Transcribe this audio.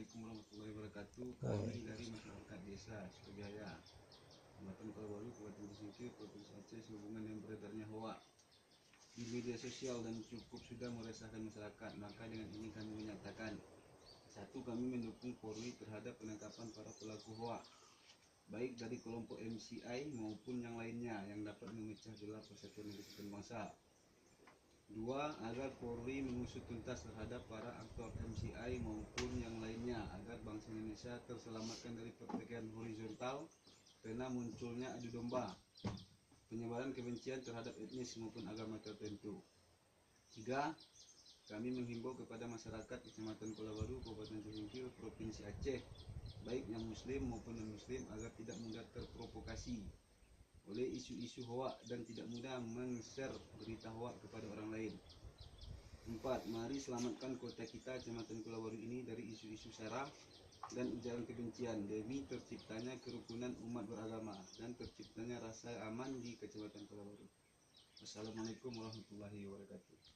Assalamualaikum warahmatullahi wabarakatuh. Kami dari masyarakat desa Sukajaya, Kecamatan Kalabaru, Kabupaten Singkil, Provinsi Aceh, sehubungan dengan beredarnya hoak di media sosial dan cukup sudah meresahkan masyarakat. Maka dengan ini kami menyatakan, satu, kami mendukung Polri terhadap penangkapan para pelaku hoak, baik dari kelompok MCI maupun yang lainnya yang dapat memecah belah persatuan dan kesatuan bangsa. Dua, agar Polri mengusut tuntas terhadap para aktor MCI maupun yang lainnya agar bangsa Indonesia terselamatkan dari pertikaian horizontal karena munculnya adu domba, penyebaran kebencian terhadap etnis maupun agama tertentu. Tiga, kami menghimbau kepada masyarakat Kecamatan Kalabaru, Kabupaten Singkil, Provinsi Aceh, baik yang Muslim maupun non-Muslim, agar tidak mudah terprovokasi oleh isu-isu hoak dan tidak mudah meng-share berita hoak kepada orang lain. 4. Mari selamatkan kota kita Kecamatan Kalabaru ini dari isu-isu sara dan ujaran kebencian demi terciptanya kerukunan umat beragama dan terciptanya rasa aman di Kecamatan Kalabaru. Wassalamualaikum warahmatullahi wabarakatuh.